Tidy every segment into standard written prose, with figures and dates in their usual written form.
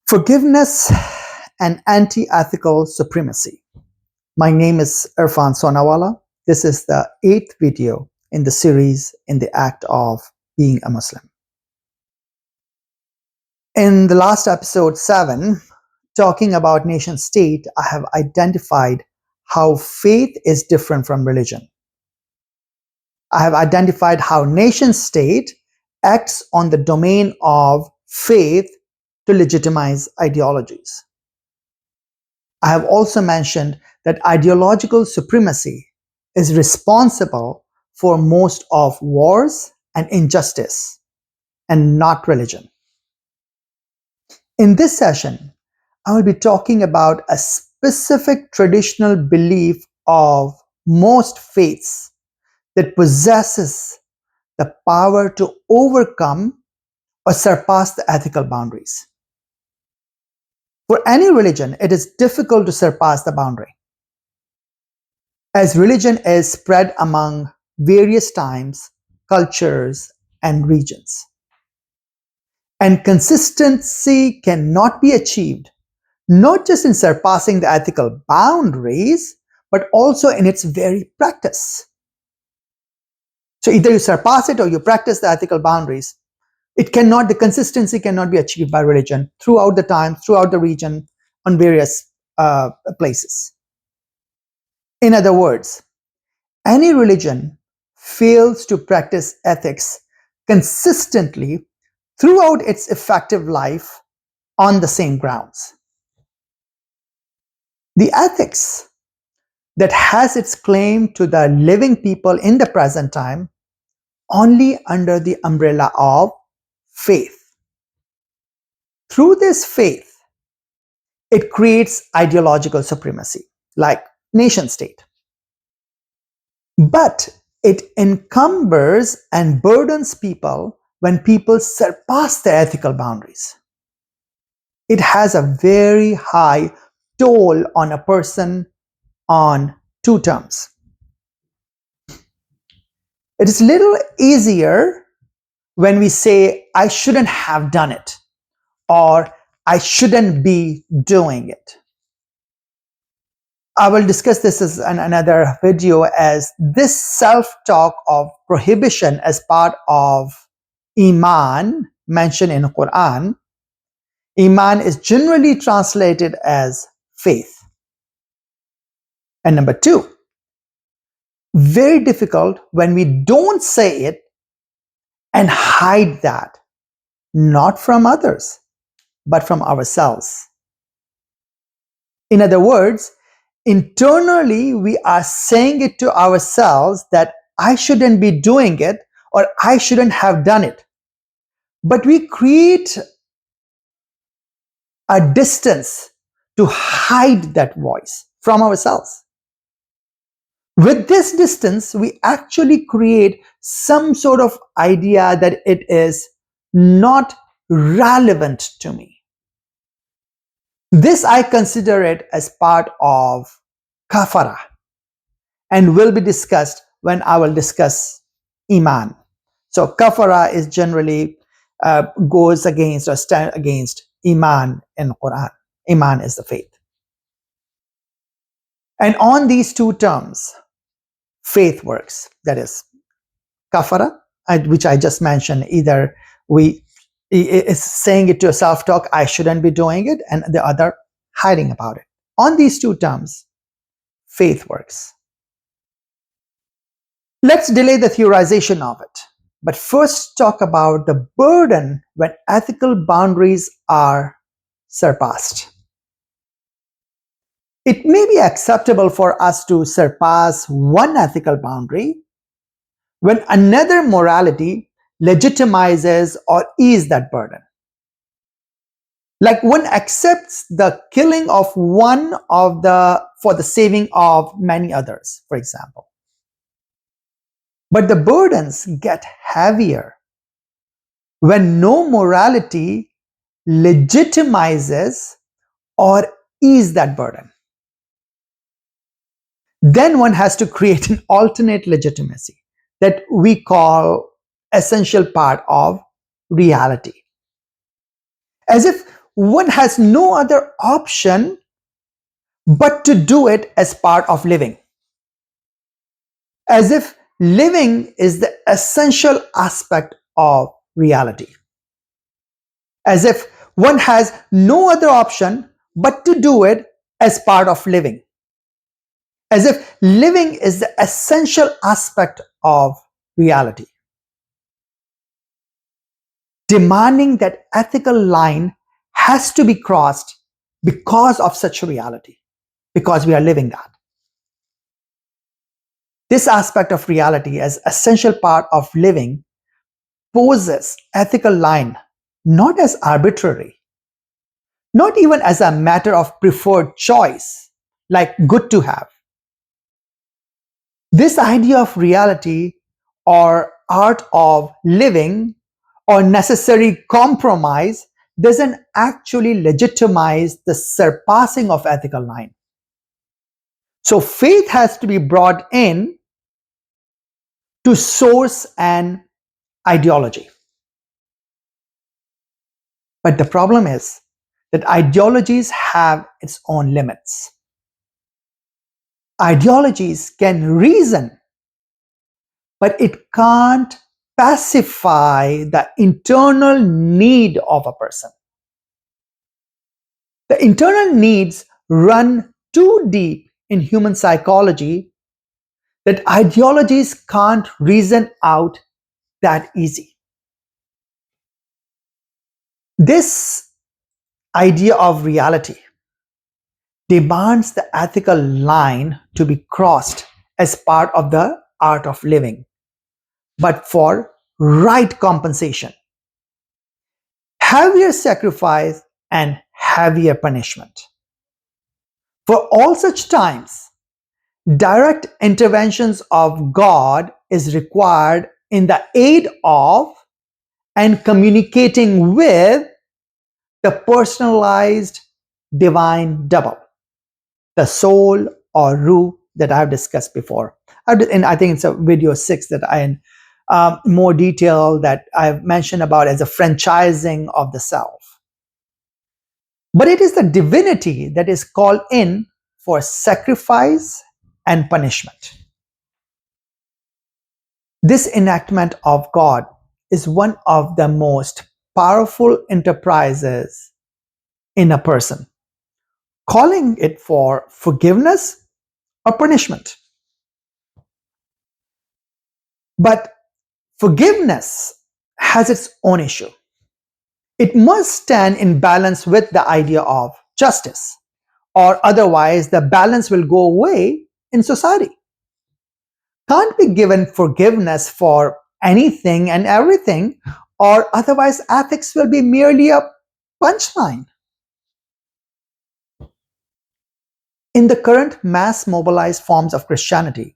Forgiveness and anti-ethical supremacy. My name is Irfan Sonawala. This is the 8th video in the series In the Act of Being a Muslim. In the last episode 7, talking about nation state, I have identified how faith is different from religion. I have identified how nation state acts on the domain of faith to legitimize ideologies. I have also mentioned that ideological supremacy is responsible for most of wars and injustice, and not religion. In this session, I will be talking about a specific traditional belief of most faiths that possesses the power to overcome or surpass the ethical boundaries. For any religion, it is difficult to surpass the boundary, as religion is spread among various times, cultures, and regions. And consistency cannot be achieved not just in surpassing the ethical boundaries, but also in its very practice. So either you surpass it or you practice the ethical boundaries. The consistency cannot be achieved by religion throughout the time, throughout the region, on various places. In other words, any religion fails to practice ethics consistently throughout its effective life on the same grounds. The ethics that has its claim to the living people in the present time only under the umbrella of faith. Through this faith, it creates ideological supremacy, like nation state. But it encumbers and burdens people when people surpass their ethical boundaries. It has a very high toll on a person on two terms. It is a little easier when we say, I shouldn't have done it, or I shouldn't be doing it. I will discuss this as another video, as this self-talk of prohibition as part of Iman mentioned in the Quran. Iman is generally translated as faith. And number two, very difficult when we don't say it and hide that, not from others, but from ourselves. In other words, internally we are saying it to ourselves that I shouldn't be doing it or I shouldn't have done it. But we create a distance to hide that voice from ourselves. With this distance, we actually create some sort of idea that it is not relevant to me. This I consider it as part of kafara, and will be discussed when I will discuss Iman. So kafara is generally goes against or stand against Iman in Quran. Iman is the faith. And on these two terms, faith works. That is kafara, which I just mentioned. Either we is saying it to a self-talk, I shouldn't be doing it, and the other hiding about it. On these two terms, faith works. Let's delay the theorization of it, but first talk about the burden when ethical boundaries are surpassed. It may be acceptable for us to surpass one ethical boundary when another morality legitimizes or eases that burden. Like one accepts the killing of one for the saving of many others, for example. But the burdens get heavier when no morality legitimizes or eases that burden. Then one has to create an alternate legitimacy that we call essential part of reality. As if one has no other option but to do it as part of living. As if living is the essential aspect of reality. As if one has no other option but to do it as part of living. As if living is the essential aspect of reality. Demanding that ethical line has to be crossed because of such a reality, because we are living that. This aspect of reality as essential part of living poses ethical line not as arbitrary, not even as a matter of preferred choice, like good to have. This idea of reality or art of living or necessary compromise doesn't actually legitimize the surpassing of ethical line. So faith has to be brought in to source an ideology. But the problem is that ideologies have its own limits. Ideologies can reason, but it can't pacify the internal need of a person. The internal needs run too deep in human psychology that ideologies can't reason out that easy. This idea of reality demands the ethical line to be crossed as part of the art of living, but for right compensation, heavier sacrifice, and heavier punishment. For all such times, direct interventions of God is required in the aid of and communicating with the personalized divine double, the soul or ruh that I've discussed before. And I think it's a video 6 that I in more detail that I've mentioned about as a franchising of the self. But it is the divinity that is called in for sacrifice and punishment. This enactment of God is one of the most powerful enterprises in a person, calling it for forgiveness or punishment. But forgiveness has its own issue. It must stand in balance with the idea of justice, or otherwise the balance will go away in society. Can't be given forgiveness for anything and everything, or otherwise ethics will be merely a punchline. In the current mass mobilized forms of Christianity,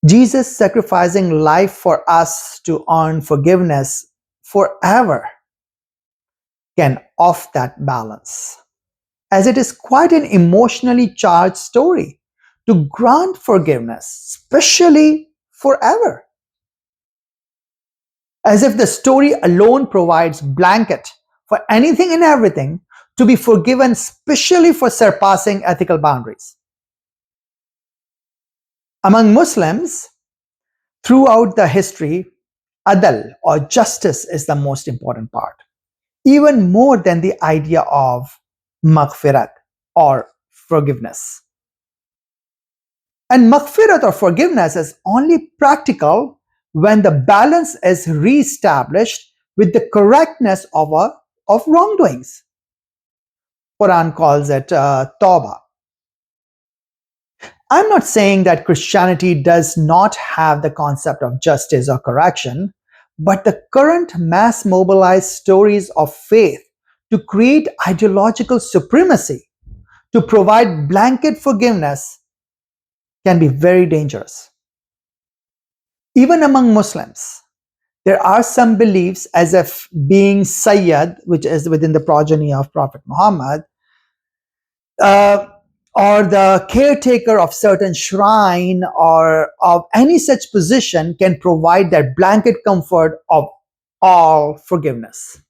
Jesus sacrificing life for us to earn forgiveness forever can off that balance, as it is quite an emotionally charged story to grant forgiveness, especially forever. As if the story alone provides blanket for anything and everything to be forgiven, especially for surpassing ethical boundaries. Among Muslims, throughout the history, adl or justice is the most important part, even more than the idea of maghfirat or forgiveness. And maghfirat or forgiveness is only practical when the balance is re-established with the correctness of wrongdoings. Quran calls it tawbah. I'm not saying that Christianity does not have the concept of justice or correction, but the current mass mobilized stories of faith to create ideological supremacy, to provide blanket forgiveness, can be very dangerous. Even among Muslims, there are some beliefs as if being Sayyid, which is within the progeny of Prophet Muhammad, uh, or the caretaker of certain shrine or of any such position can provide that blanket comfort of all forgiveness.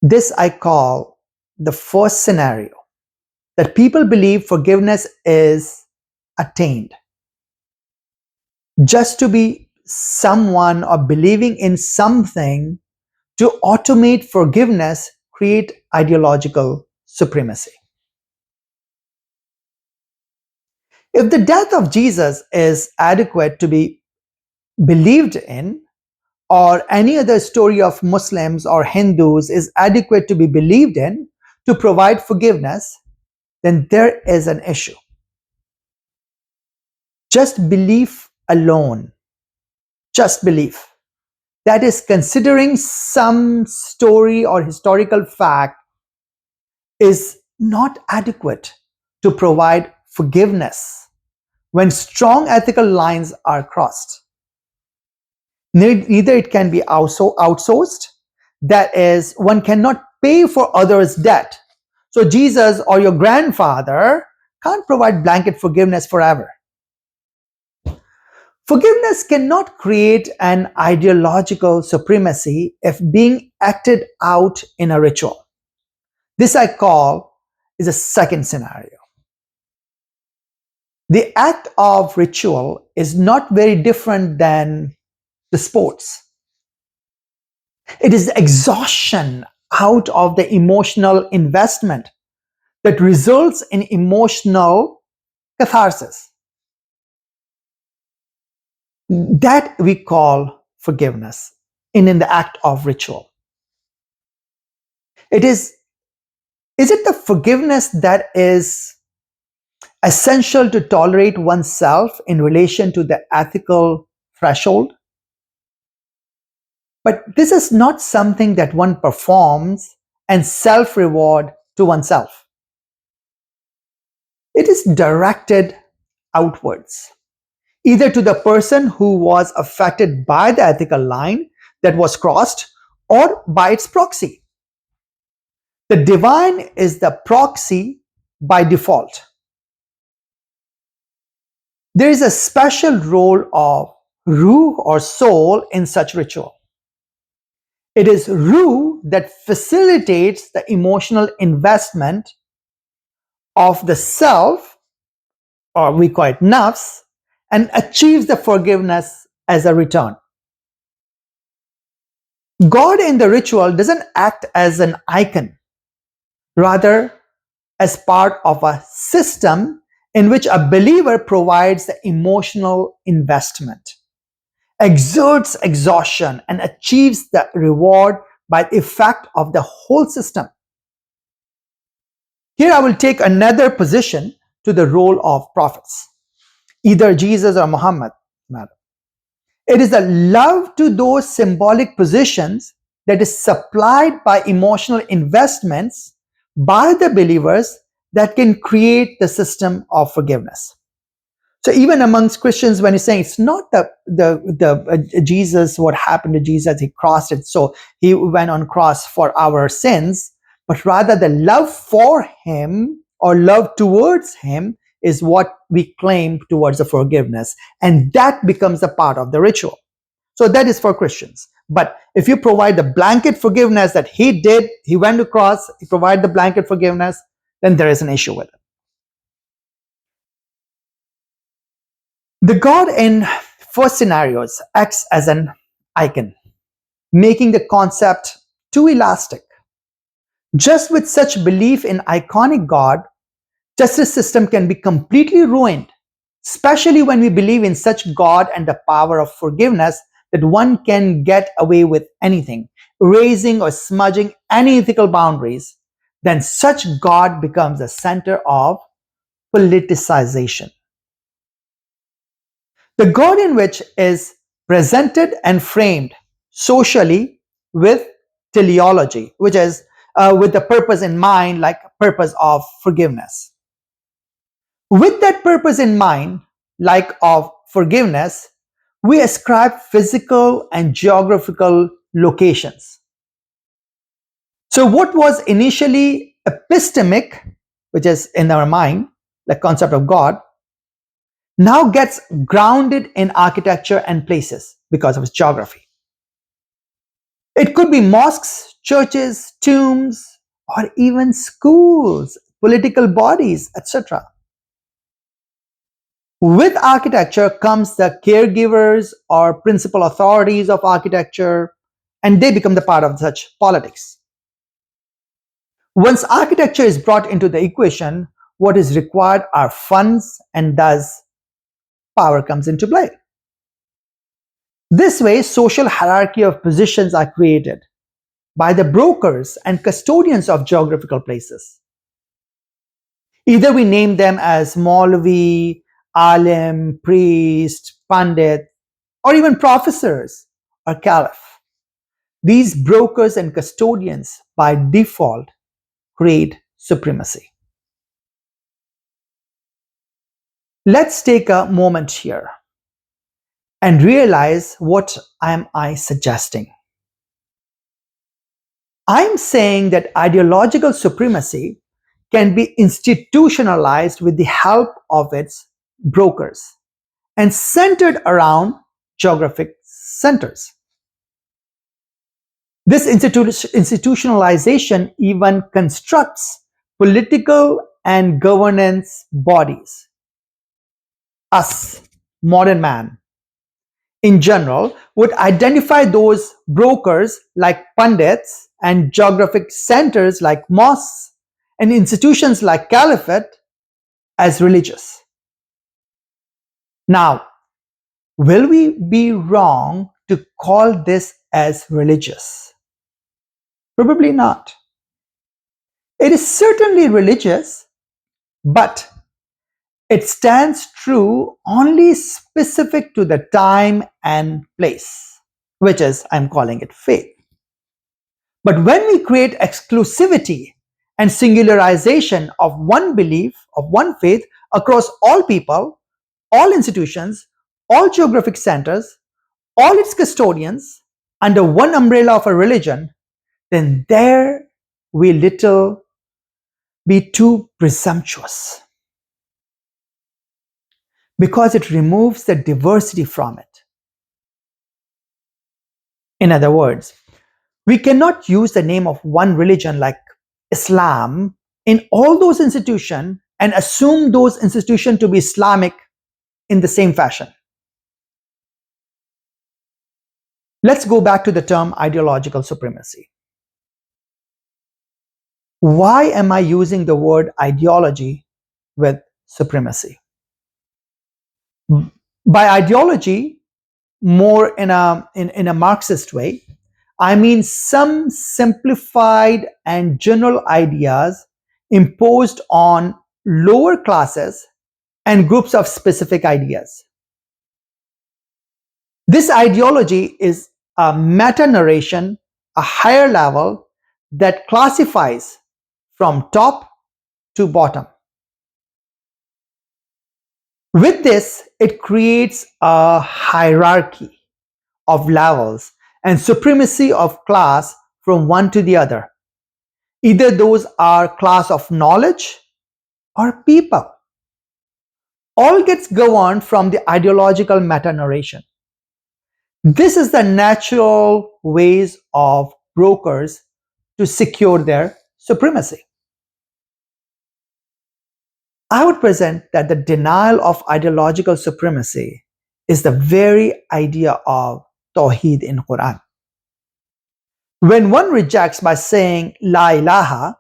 This I call the first scenario, that people believe forgiveness is attained. Just to be someone or believing in something to automate forgiveness create ideological supremacy. If the death of Jesus is adequate to be believed in, or any other story of Muslims or Hindus is adequate to be believed in to provide forgiveness, then there is an issue. Just belief alone, just belief, that is considering some story or historical fact, is not adequate to provide forgiveness when strong ethical lines are crossed. Neither it can be also outsourced, that is, one cannot pay for others' debt. So Jesus or your grandfather can't provide blanket forgiveness forever. Forgiveness cannot create an ideological supremacy if being acted out in a ritual. This I call is a second scenario. The act of ritual is not very different than the sports. It is the exhaustion out of the emotional investment that results in emotional catharsis. That we call forgiveness in the act of ritual. Is it the forgiveness that is essential to tolerate oneself in relation to the ethical threshold? But this is not something that one performs and self-reward to oneself. It is directed outwards, either to the person who was affected by the ethical line that was crossed or by its proxy. The divine is the proxy by default. There is a special role of ruh or soul in such ritual. It is ruh that facilitates the emotional investment of the self, or we call it nafs, and achieves the forgiveness as a return. God in the ritual doesn't act as an icon, rather as part of a system in which a believer provides the emotional investment, exerts exhaustion, and achieves the reward by the effect of the whole system. Here I will take another position to the role of prophets, either Jesus or Muhammad. It is the love to those symbolic positions that is supplied by emotional investments by the believers that can create the system of forgiveness. So even amongst Christians, when you're saying it's not the Jesus, what happened to Jesus, he crossed it, so he went on cross for our sins, but rather the love for him or love towards him is what we claim towards the forgiveness, and that becomes a part of the ritual. So that is for Christians. But if you provide the blanket forgiveness that he did, he went to cross, he provided the blanket forgiveness, then there is an issue with it. The God in first scenarios acts as an icon, making the concept too elastic. Just with such belief in iconic God, justice system can be completely ruined, especially when we believe in such God and the power of forgiveness that one can get away with anything, erasing or smudging any ethical boundaries. Then such God becomes the center of politicization. The God in which is presented and framed socially with teleology, which is with the purpose in mind, like purpose of forgiveness. With that purpose in mind, like of forgiveness, we ascribe physical and geographical locations. So what was initially epistemic, which is in our mind, the concept of God, now gets grounded in architecture and places because of its geography. It could be mosques churches, tombs, or even schools, political bodies, etc. With architecture comes the caregivers or principal authorities of architecture, and they become the part of such politics. Once architecture is brought into the equation, what is required are funds, and thus power comes into play. This way, social hierarchy of positions are created by the brokers and custodians of geographical places. Either we name them as Maulvi, Alim, priest, Pandit, or even professors or caliph. These brokers and custodians by default create supremacy. Let's take a moment here and realize what am I suggesting. I'm saying that ideological supremacy can be institutionalized with the help of its brokers and centered around geographic centers. This institutionalization even constructs political and governance bodies. Us, modern man, in general, would identify those brokers like pundits and geographic centers like mosques and institutions like caliphate as religious. Now, will we be wrong to call this as religious? Probably not. It is certainly religious, but it stands true only specific to the time and place, which is, I'm calling it faith. But when we create exclusivity and singularization of one belief, of one faith across all people, all institutions, all geographic centers, all its custodians under one umbrella of a religion, then there we little be too presumptuous because it removes the diversity from it. In other words, we cannot use the name of one religion like Islam in all those institutions and assume those institutions to be Islamic in the same fashion. Let's go back to the term ideological supremacy. Why am I using the word ideology with supremacy? By ideology, more in a Marxist way, I mean some simplified and general ideas imposed on lower classes and groups of specific ideas. This ideology is a meta-narration, a higher level that classifies from top to bottom. With this, it creates a hierarchy of levels and supremacy of class from one to the other. Either those are class of knowledge or people. All gets governed from the ideological meta-narration. This is the natural ways of brokers to secure their supremacy. I would present that the denial of ideological supremacy is the very idea of Tawheed in Quran. When one rejects by saying La ilaha,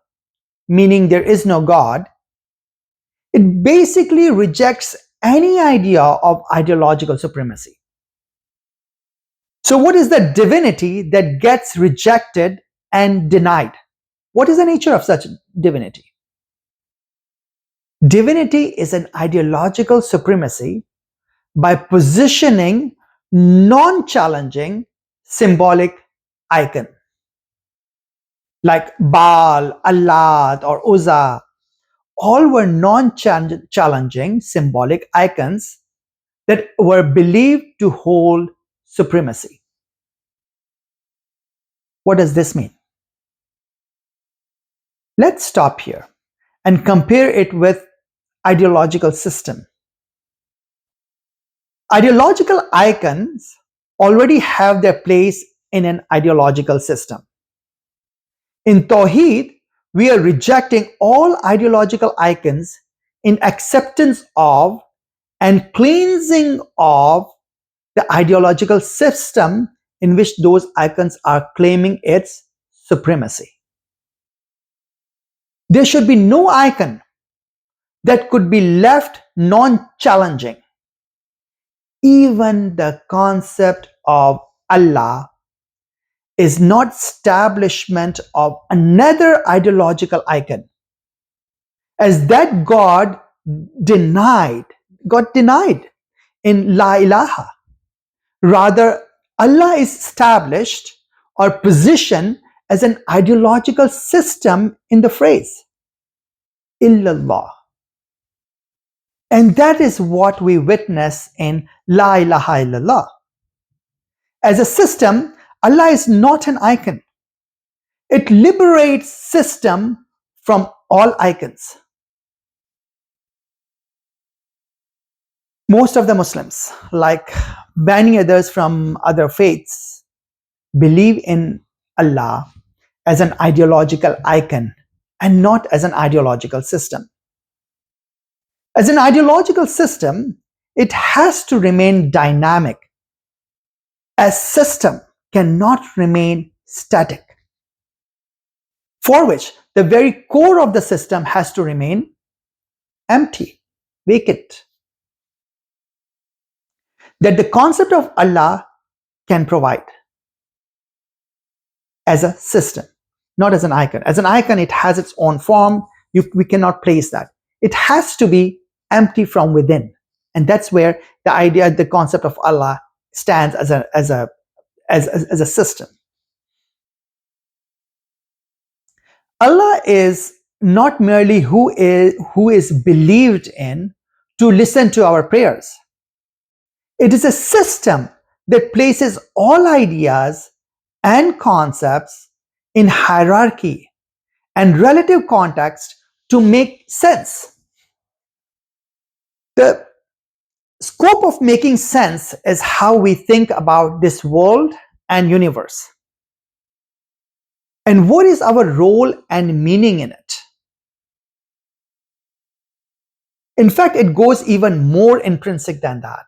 meaning there is no God, it basically rejects any idea of ideological supremacy. So what is the divinity that gets rejected and denied? What is the nature of such divinity? Divinity is an ideological supremacy by positioning non-challenging symbolic icon like Baal, Allat or Uzza. All were non-challenging symbolic icons that were believed to hold supremacy. What does this mean? Let's stop here and compare it with ideological system. Ideological icons already have their place in an ideological system. In Tawheed, we are rejecting all ideological icons in acceptance of and cleansing of the ideological system in which those icons are claiming its supremacy. There should be no icon that could be left non-challenging. Even the concept of Allah is not establishment of another ideological icon, as that denied, got denied in La ilaha. Rather, Allah is established or positioned as an ideological system in the phrase illallah. And that is what we witness in La ilaha illallah. As a system, Allah is not an icon. It liberates system from all icons. Most of the Muslims, like many others from other faiths, believe in Allah as an ideological icon and not as an ideological system. As an ideological system, it has to remain dynamic. A system cannot remain static, for which the very core of the system has to remain empty, vacant. That the concept of Allah can provide as a system, not as an icon. As an icon, it has its own form. We cannot place that. It has to be empty from within. And that's where the concept of Allah stands as a system. Allah is not merely who is believed in to listen to our prayers. It is a system that places all ideas and concepts in hierarchy and relative context to make sense. The scope of making sense is how we think about this world and universe. And what is our role and meaning in it? In fact, it goes even more intrinsic than that.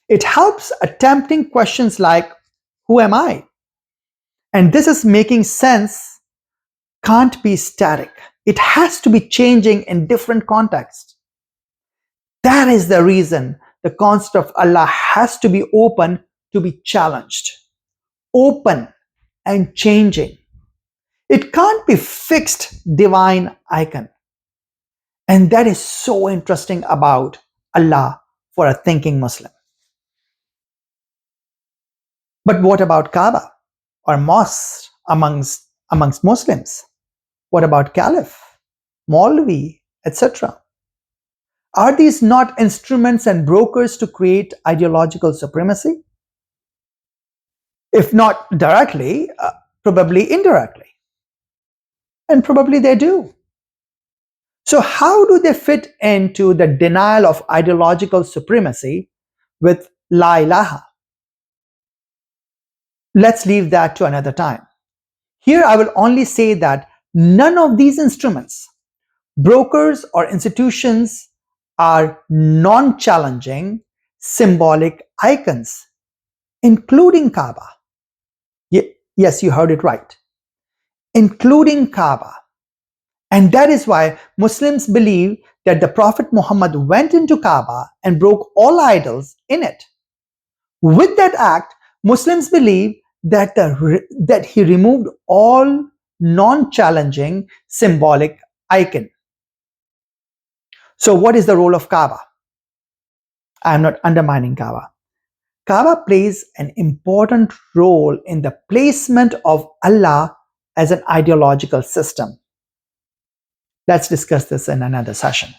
It helps attempting questions like, who am I? And this is making sense can't be static. It has to be changing in different contexts. That is the reason the concept of Allah has to be open to be challenged, open and changing. It can't be fixed divine icon. And that is so interesting about Allah for a thinking Muslim. But what about Kaaba or mosques amongst Muslims? What about Caliph, Maulvi, etc.? Are these not instruments and brokers to create ideological supremacy? If not directly, probably indirectly. And probably they do. So how do they fit into the denial of ideological supremacy with La ilaha? Let's leave that to another time. Here I will only say that none of these instruments, brokers or institutions, are non-challenging symbolic icons, including Kaaba. Yes, you heard it right. Including Kaaba. And that is why Muslims believe that the Prophet Muhammad went into Kaaba and broke all idols in it. With that act, Muslims believe that he removed all non-challenging symbolic icon. So what is the role of Kaaba? I am not undermining Kaaba. Kaaba plays an important role in the placement of Allah as an ideological system. Let's discuss this in another session.